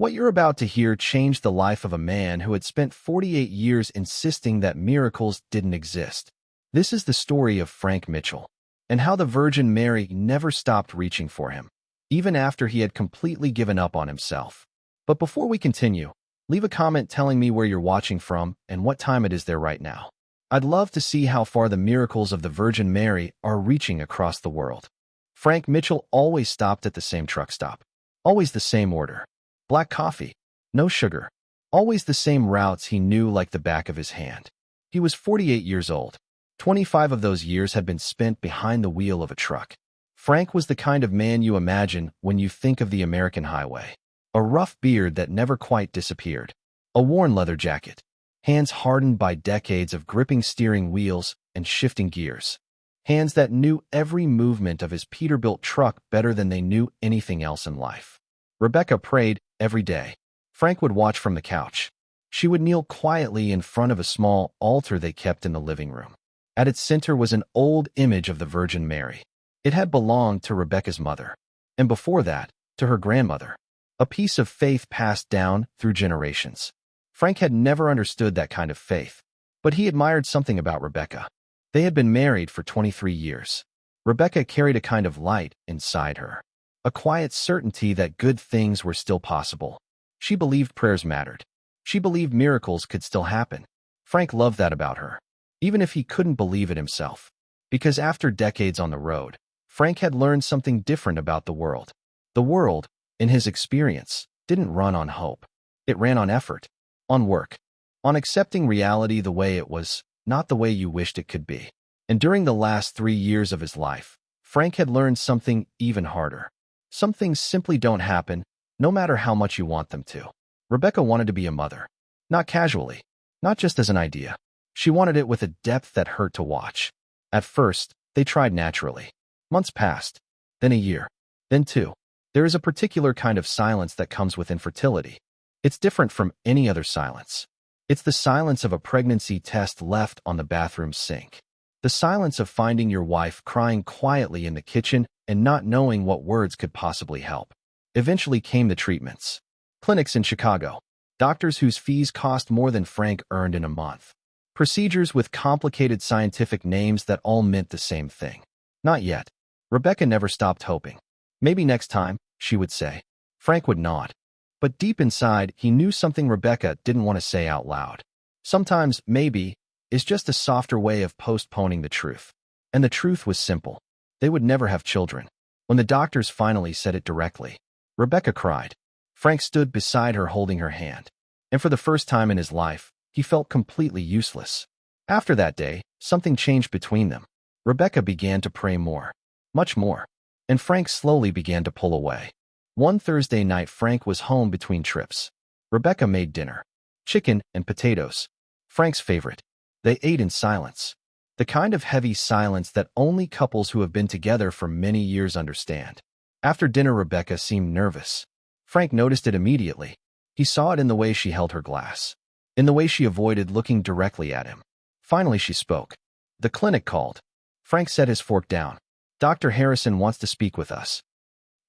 What you're about to hear changed the life of a man who had spent 48 years insisting that miracles didn't exist. This is the story of Frank Mitchell, and how the Virgin Mary never stopped reaching for him, even after he had completely given up on himself. But before we continue, leave a comment telling me where you're watching from and what time it is there right now. I'd love to see how far the miracles of the Virgin Mary are reaching across the world. Frank Mitchell always stopped at the same truck stop. Always the same order. Black coffee. No sugar. Always the same routes he knew like the back of his hand. He was 48 years old. 25 of those years had been spent behind the wheel of a truck. Frank was the kind of man you imagine when you think of the American highway. A rough beard that never quite disappeared. A worn leather jacket. Hands hardened by decades of gripping steering wheels and shifting gears. Hands that knew every movement of his Peterbilt truck better than they knew anything else in life. Rebecca prayed every day. Frank would watch from the couch. She would kneel quietly in front of a small altar they kept in the living room. At its center was an old image of the Virgin Mary. It had belonged to Rebecca's mother, and before that, to her grandmother. A piece of faith passed down through generations. Frank had never understood that kind of faith, but he admired something about Rebecca. They had been married for 23 years. Rebecca carried a kind of light inside her, a quiet certainty that good things were still possible. She believed prayers mattered. She believed miracles could still happen. Frank loved that about her, even if he couldn't believe it himself. Because after decades on the road, Frank had learned something different about the world. The world, in his experience, didn't run on hope. It ran on effort. On work, on accepting reality the way it was, not the way you wished it could be. And during the last 3 years of his life, Frank had learned something even harder. Some things simply don't happen, no matter how much you want them to. Rebecca wanted to be a mother. Not casually, not just as an idea. She wanted it with a depth that hurt to watch. At first, they tried naturally. Months passed, then a year, then 2. There is a particular kind of silence that comes with infertility. It's different from any other silence. It's the silence of a pregnancy test left on the bathroom sink. The silence of finding your wife crying quietly in the kitchen and not knowing what words could possibly help. Eventually came the treatments. Clinics in Chicago. Doctors whose fees cost more than Frank earned in a month. Procedures with complicated scientific names that all meant the same thing. Not yet. Rebecca never stopped hoping. Maybe next time, she would say. Frank would nod. But deep inside, he knew something Rebecca didn't want to say out loud. Sometimes, maybe, is just a softer way of postponing the truth. And the truth was simple. They would never have children. When the doctors finally said it directly, Rebecca cried. Frank stood beside her holding her hand. And for the first time in his life, he felt completely useless. After that day, something changed between them. Rebecca began to pray more. Much more. And Frank slowly began to pull away. One Thursday night, Frank was home between trips. Rebecca made dinner. Chicken and potatoes. Frank's favorite. They ate in silence. The kind of heavy silence that only couples who have been together for many years understand. After dinner, Rebecca seemed nervous. Frank noticed it immediately. He saw it in the way she held her glass, in the way she avoided looking directly at him. Finally, she spoke. The clinic called. Frank set his fork down. Dr. Harrison wants to speak with us.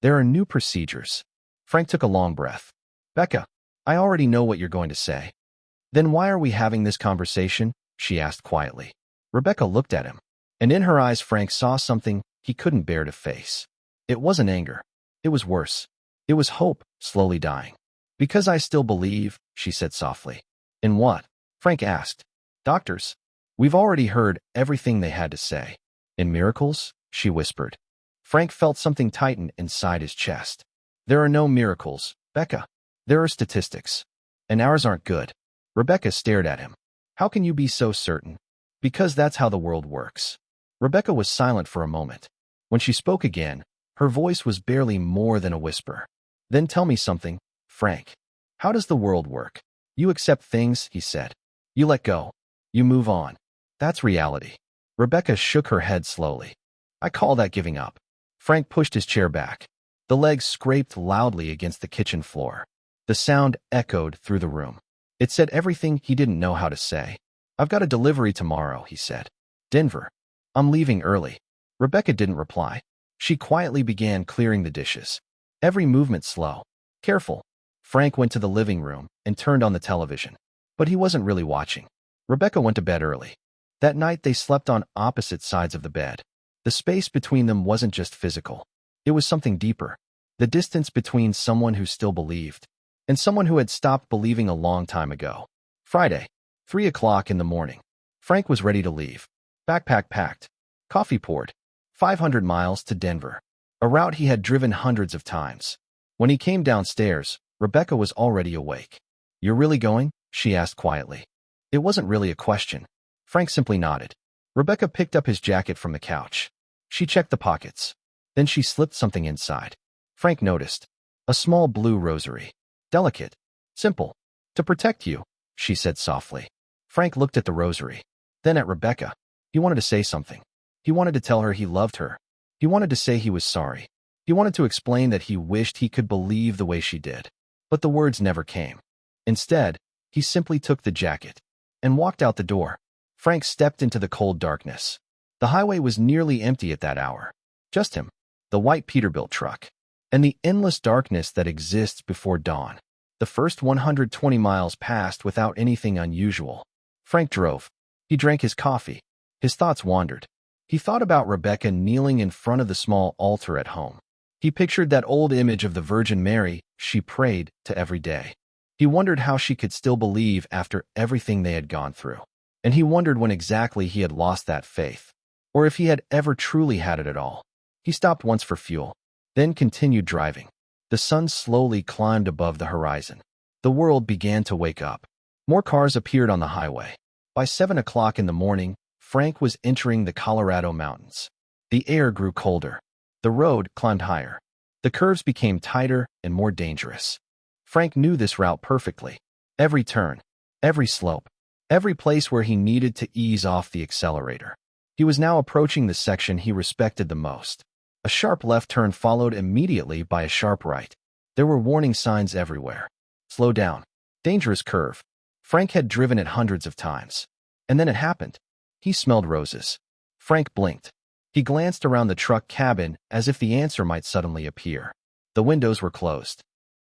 There are new procedures. Frank took a long breath. Becca, I already know what you're going to say. Then why are we having this conversation? She asked quietly. Rebecca looked at him, and in her eyes Frank saw something he couldn't bear to face. It wasn't anger. It was worse. It was hope, slowly dying. Because I still believe, she said softly. In what? Frank asked. Doctors. We've already heard everything they had to say. In miracles? She whispered. Frank felt something tighten inside his chest. There are no miracles, Becca. There are statistics. And ours aren't good. Rebecca stared at him. How can you be so certain? Because that's how the world works. Rebecca was silent for a moment. When she spoke again, her voice was barely more than a whisper. Then tell me something, Frank. How does the world work? You accept things, he said. You let go. You move on. That's reality. Rebecca shook her head slowly. I call that giving up. Frank pushed his chair back. The legs scraped loudly against the kitchen floor. The sound echoed through the room. It said everything he didn't know how to say. I've got a delivery tomorrow, he said. Denver. I'm leaving early. Rebecca didn't reply. She quietly began clearing the dishes. Every movement slow. Careful. Frank went to the living room and turned on the television. But he wasn't really watching. Rebecca went to bed early. That night they slept on opposite sides of the bed. The space between them wasn't just physical. It was something deeper. The distance between someone who still believed and someone who had stopped believing a long time ago. Friday, 3 o'clock in the morning. Frank was ready to leave. Backpack packed. Coffee poured. 500 miles to Denver. A route he had driven hundreds of times. When he came downstairs, Rebecca was already awake. "You're really going?" she asked quietly. It wasn't really a question. Frank simply nodded. Rebecca picked up his jacket from the couch. She checked the pockets. Then she slipped something inside. Frank noticed. A small blue rosary. Delicate. Simple. "To protect you," she said softly. Frank looked at the rosary. Then at Rebecca. He wanted to say something. He wanted to tell her he loved her. He wanted to say he was sorry. He wanted to explain that he wished he could believe the way she did. But the words never came. Instead, he simply took the jacket and walked out the door. Frank stepped into the cold darkness. The highway was nearly empty at that hour. Just him, the white Peterbilt truck, and the endless darkness that exists before dawn. The first 120 miles passed without anything unusual. Frank drove. He drank his coffee. His thoughts wandered. He thought about Rebecca kneeling in front of the small altar at home. He pictured that old image of the Virgin Mary she prayed to every day. He wondered how she could still believe after everything they had gone through. And he wondered when exactly he had lost that faith, or if he had ever truly had it at all. He stopped once for fuel, then continued driving. The sun slowly climbed above the horizon. The world began to wake up. More cars appeared on the highway. By 7 o'clock in the morning, Frank was entering the Colorado mountains. The air grew colder. The road climbed higher. The curves became tighter and more dangerous. Frank knew this route perfectly. Every turn, every slope, every place where he needed to ease off the accelerator. He was now approaching the section he respected the most. A sharp left turn followed immediately by a sharp right. There were warning signs everywhere. Slow down. Dangerous curve. Frank had driven it hundreds of times. And then it happened. He smelled roses. Frank blinked. He glanced around the truck cabin as if the answer might suddenly appear. The windows were closed.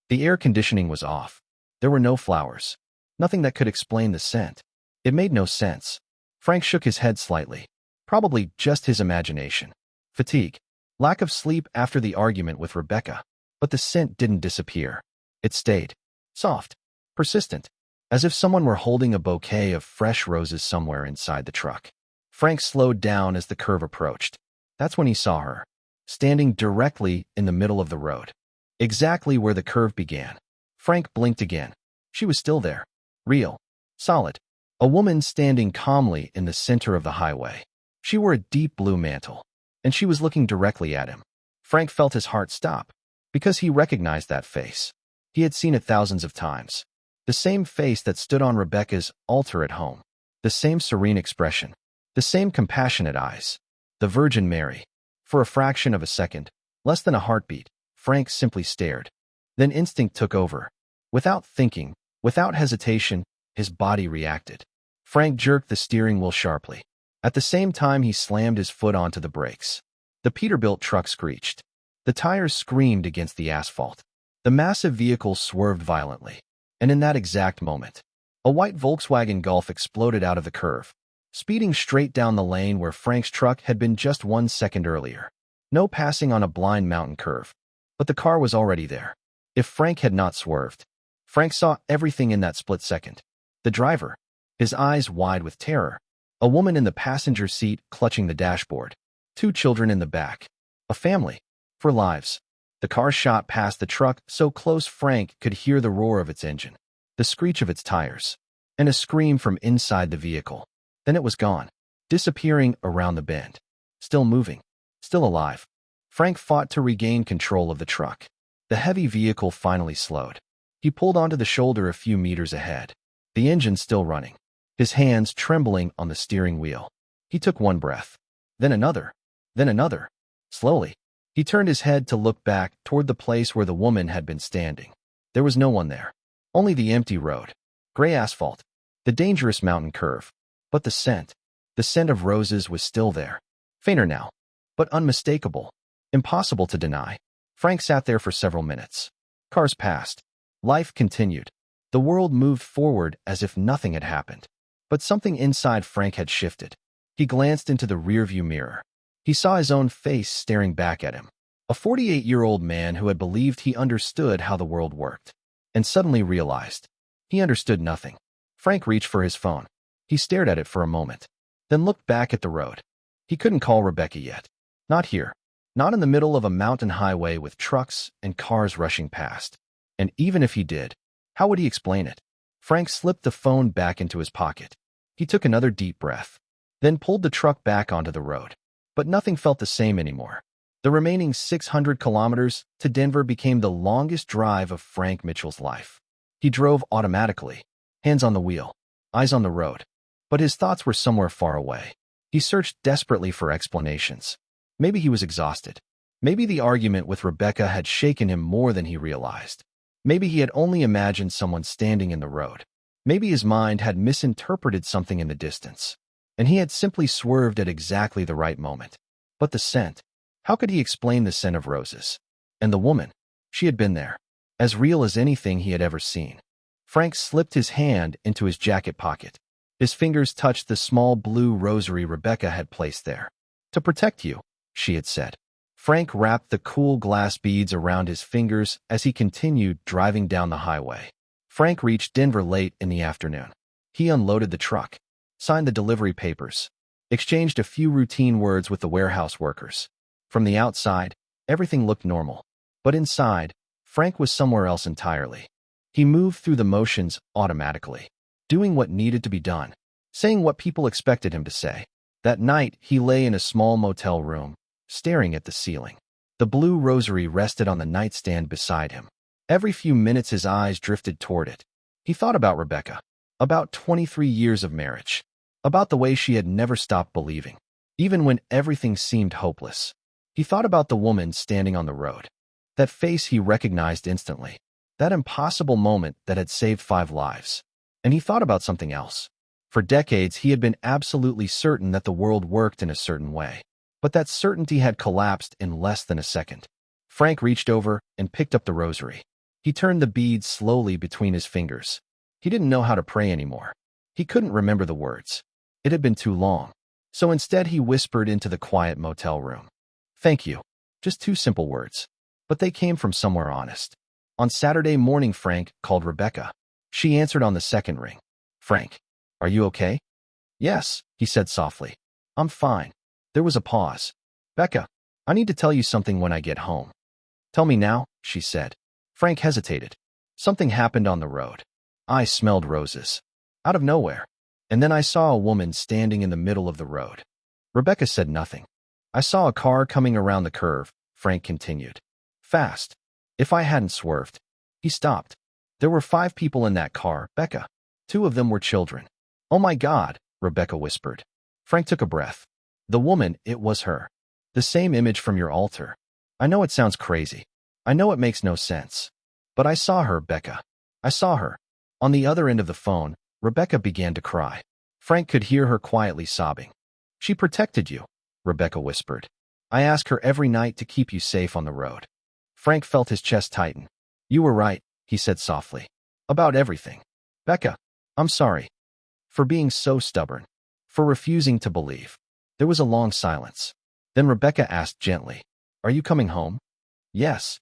The air conditioning was off. There were no flowers. Nothing that could explain the scent. It made no sense. Frank shook his head slightly. Probably just his imagination. Fatigue. Lack of sleep after the argument with Rebecca. But the scent didn't disappear. It stayed. Soft. Persistent. As if someone were holding a bouquet of fresh roses somewhere inside the truck. Frank slowed down as the curve approached. That's when he saw her. Standing directly in the middle of the road. Exactly where the curve began. Frank blinked again. She was still there. Real. Solid. A woman standing calmly in the center of the highway. She wore a deep blue mantle. And she was looking directly at him. Frank felt his heart stop. Because he recognized that face. He had seen it thousands of times. The same face that stood on Rebecca's altar at home. The same serene expression. The same compassionate eyes. The Virgin Mary. For a fraction of a second, less than a heartbeat, Frank simply stared. Then instinct took over. Without thinking, without hesitation, his body reacted. Frank jerked the steering wheel sharply. At the same time he slammed his foot onto the brakes. The Peterbilt truck screeched. The tires screamed against the asphalt. The massive vehicle swerved violently. And in that exact moment, a white Volkswagen Golf exploded out of the curve, speeding straight down the lane where Frank's truck had been just 1 second earlier. No passing on a blind mountain curve. But the car was already there. If Frank had not swerved, Frank saw everything in that split second. The driver, his eyes wide with terror. A woman in the passenger seat clutching the dashboard. 2 children in the back. A family. For lives. The car shot past the truck so close Frank could hear the roar of its engine, the screech of its tires, and a scream from inside the vehicle. Then it was gone, disappearing around the bend. Still moving. Still alive. Frank fought to regain control of the truck. The heavy vehicle finally slowed. He pulled onto the shoulder a few meters ahead. The engine still running. His hands trembling on the steering wheel. He took one breath. Then another. Then another. Slowly. He turned his head to look back toward the place where the woman had been standing. There was no one there. Only the empty road. Gray asphalt. The dangerous mountain curve. But the scent of roses was still there. Fainter now. But unmistakable. Impossible to deny. Frank sat there for several minutes. Cars passed. Life continued. The world moved forward as if nothing had happened. But something inside Frank had shifted. He glanced into the rearview mirror. He saw his own face staring back at him. A 48-year-old man who had believed he understood how the world worked. And suddenly realized he understood nothing. Frank reached for his phone. He stared at it for a moment, then looked back at the road. He couldn't call Rebecca yet. Not here. Not in the middle of a mountain highway with trucks and cars rushing past. And even if he did, how would he explain it? Frank slipped the phone back into his pocket. He took another deep breath, then pulled the truck back onto the road. But nothing felt the same anymore. The remaining 600 kilometers to Denver became the longest drive of Frank Mitchell's life. He drove automatically, hands on the wheel, eyes on the road. But his thoughts were somewhere far away. He searched desperately for explanations. Maybe he was exhausted. Maybe the argument with Rebecca had shaken him more than he realized. Maybe he had only imagined someone standing in the road. Maybe his mind had misinterpreted something in the distance, and he had simply swerved at exactly the right moment. But the scent. How could he explain the scent of roses? And the woman. She had been there. As real as anything he had ever seen. Frank slipped his hand into his jacket pocket. His fingers touched the small blue rosary Rebecca had placed there. To protect you, she had said. Frank wrapped the cool glass beads around his fingers as he continued driving down the highway. Frank reached Denver late in the afternoon. He unloaded the truck, signed the delivery papers, exchanged a few routine words with the warehouse workers. From the outside, everything looked normal. But inside, Frank was somewhere else entirely. He moved through the motions automatically, doing what needed to be done, saying what people expected him to say. That night, he lay in a small motel room, staring at the ceiling. The blue rosary rested on the nightstand beside him. Every few minutes his eyes drifted toward it. He thought about Rebecca, about 23 years of marriage, about the way she had never stopped believing, even when everything seemed hopeless. He thought about the woman standing on the road. That face he recognized instantly. That impossible moment that had saved 5 lives. And he thought about something else. For decades, he had been absolutely certain that the world worked in a certain way. But that certainty had collapsed in less than a second. Frank reached over and picked up the rosary. He turned the beads slowly between his fingers. He didn't know how to pray anymore. He couldn't remember the words. It had been too long. So instead he whispered into the quiet motel room. Thank you. Just 2 simple words. But they came from somewhere honest. On Saturday morning, Frank called Rebecca. She answered on the second ring. Frank, are you okay? Yes, he said softly. I'm fine. There was a pause. Becca, I need to tell you something when I get home. Tell me now, she said. Frank hesitated. Something happened on the road. I smelled roses. Out of nowhere. And then I saw a woman standing in the middle of the road. Rebecca said nothing. I saw a car coming around the curve, Frank continued. Fast. If I hadn't swerved. He stopped. There were 5 people in that car, Becca. 2 of them were children. Oh my God, Rebecca whispered. Frank took a breath. The woman, it was her. The same image from your altar. I know it sounds crazy. I know it makes no sense. But I saw her, Becca. I saw her. On the other end of the phone, Rebecca began to cry. Frank could hear her quietly sobbing. She protected you, Rebecca whispered. I ask her every night to keep you safe on the road. Frank felt his chest tighten. You were right, he said softly. About everything. Becca, I'm sorry. For being so stubborn. For refusing to believe. There was a long silence. Then Rebecca asked gently, Are you coming home? Yes.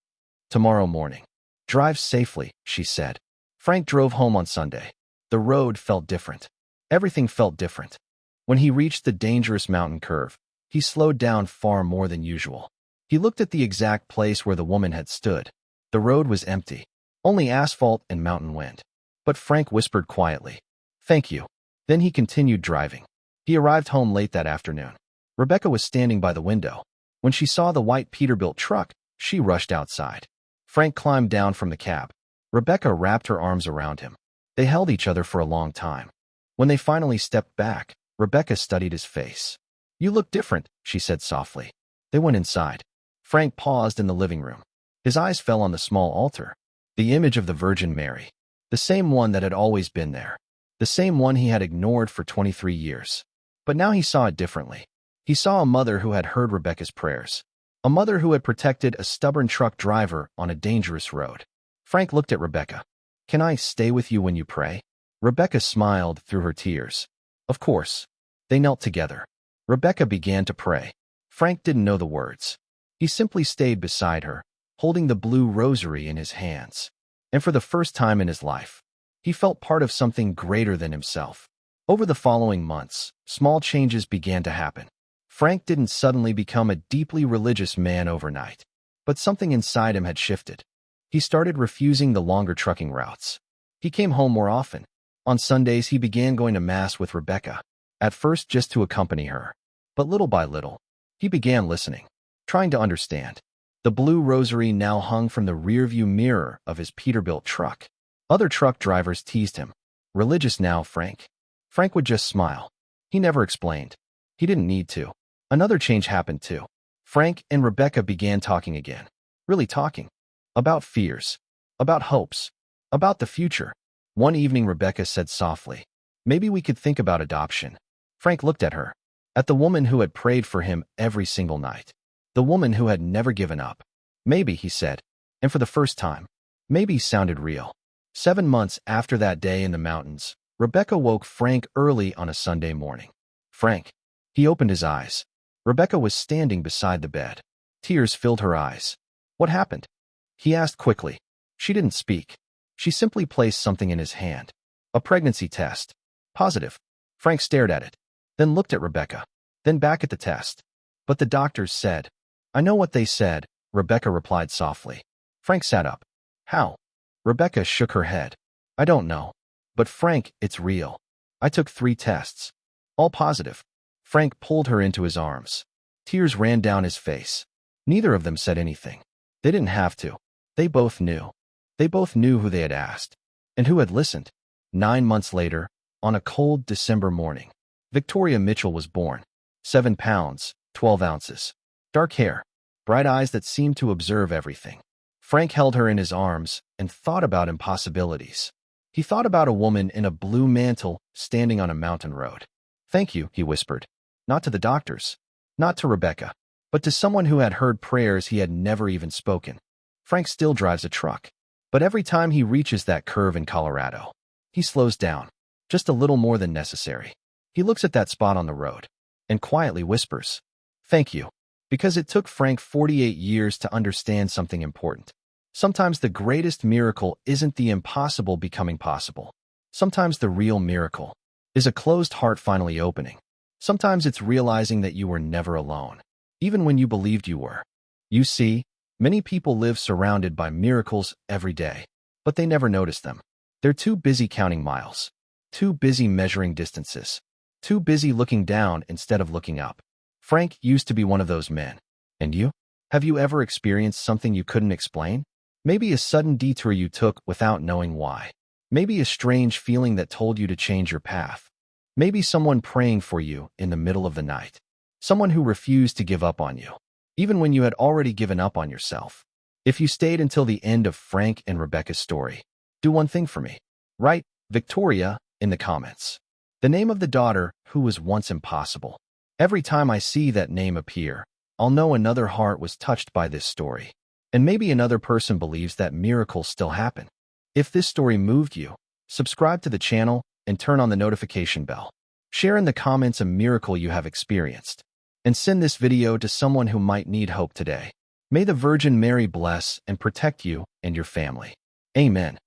Tomorrow morning. Drive safely, she said. Frank drove home on Sunday. The road felt different. Everything felt different. When he reached the dangerous mountain curve, he slowed down far more than usual. He looked at the exact place where the woman had stood. The road was empty. Only asphalt and mountain wind. But Frank whispered quietly, Thank you. Then he continued driving. He arrived home late that afternoon. Rebecca was standing by the window. When she saw the white Peterbilt truck, she rushed outside. Frank climbed down from the cab. Rebecca wrapped her arms around him. They held each other for a long time. When they finally stepped back, Rebecca studied his face. You look different, she said softly. They went inside. Frank paused in the living room. His eyes fell on the small altar. The image of the Virgin Mary. The same one that had always been there. The same one he had ignored for 23 years. But now he saw it differently. He saw a mother who had heard Rebecca's prayers. A mother who had protected a stubborn truck driver on a dangerous road. Frank looked at Rebecca. Can I stay with you when you pray? Rebecca smiled through her tears. Of course. They knelt together. Rebecca began to pray. Frank didn't know the words. He simply stayed beside her, holding the blue rosary in his hands. And for the first time in his life, he felt part of something greater than himself. Over the following months, small changes began to happen. Frank didn't suddenly become a deeply religious man overnight, but something inside him had shifted. He started refusing the longer trucking routes. He came home more often. On Sundays, he began going to Mass with Rebecca, at first just to accompany her. But little by little, he began listening, trying to understand. The blue rosary now hung from the rearview mirror of his Peterbilt truck. Other truck drivers teased him. Religious now, Frank? Frank would just smile. He never explained. He didn't need to. Another change happened too. Frank and Rebecca began talking again. Really talking. About fears. About hopes. About the future. One evening Rebecca said softly, "Maybe we could think about adoption." Frank looked at her. At the woman who had prayed for him every single night. The woman who had never given up. Maybe, he said. And for the first time, maybe sounded real. 7 months after that day in the mountains, Rebecca woke Frank early on a Sunday morning. Frank. He opened his eyes. Rebecca was standing beside the bed. Tears filled her eyes. What happened? He asked quickly. She didn't speak. She simply placed something in his hand. A pregnancy test. Positive. Frank stared at it, then looked at Rebecca, then back at the test. But the doctors said. I know what they said, Rebecca replied softly. Frank sat up. How? Rebecca shook her head. I don't know. But Frank, it's real. I took 3 tests. All positive. Frank pulled her into his arms. Tears ran down his face. Neither of them said anything. They didn't have to. They both knew. They both knew who they had asked, and who had listened. 9 months later, on a cold December morning, Victoria Mitchell was born. 7 pounds, 12 ounces. Dark hair, bright eyes that seemed to observe everything. Frank held her in his arms and thought about impossibilities. He thought about a woman in a blue mantle standing on a mountain road. Thank you, he whispered. Not to the doctors, not to Rebecca, but to someone who had heard prayers he had never even spoken. Frank still drives a truck, but every time he reaches that curve in Colorado, he slows down, just a little more than necessary. He looks at that spot on the road and quietly whispers, "Thank you," because it took Frank 48 years to understand something important. Sometimes the greatest miracle isn't the impossible becoming possible. Sometimes the real miracle is a closed heart finally opening. Sometimes it's realizing that you were never alone, even when you believed you were. You see, many people live surrounded by miracles every day, but they never notice them. They're too busy counting miles, too busy measuring distances, too busy looking down instead of looking up. Frank used to be one of those men. And you? Have you ever experienced something you couldn't explain? Maybe a sudden detour you took without knowing why. Maybe a strange feeling that told you to change your path. Maybe someone praying for you in the middle of the night. Someone who refused to give up on you, even when you had already given up on yourself. If you stayed until the end of Frank and Rebecca's story, do one thing for me. Write Victoria in the comments. The name of the daughter who was once impossible. Every time I see that name appear, I'll know another heart was touched by this story. And maybe another person believes that miracles still happen. If this story moved you, subscribe to the channel and turn on the notification bell. Share in the comments a miracle you have experienced. And send this video to someone who might need hope today. May the Virgin Mary bless and protect you and your family. Amen.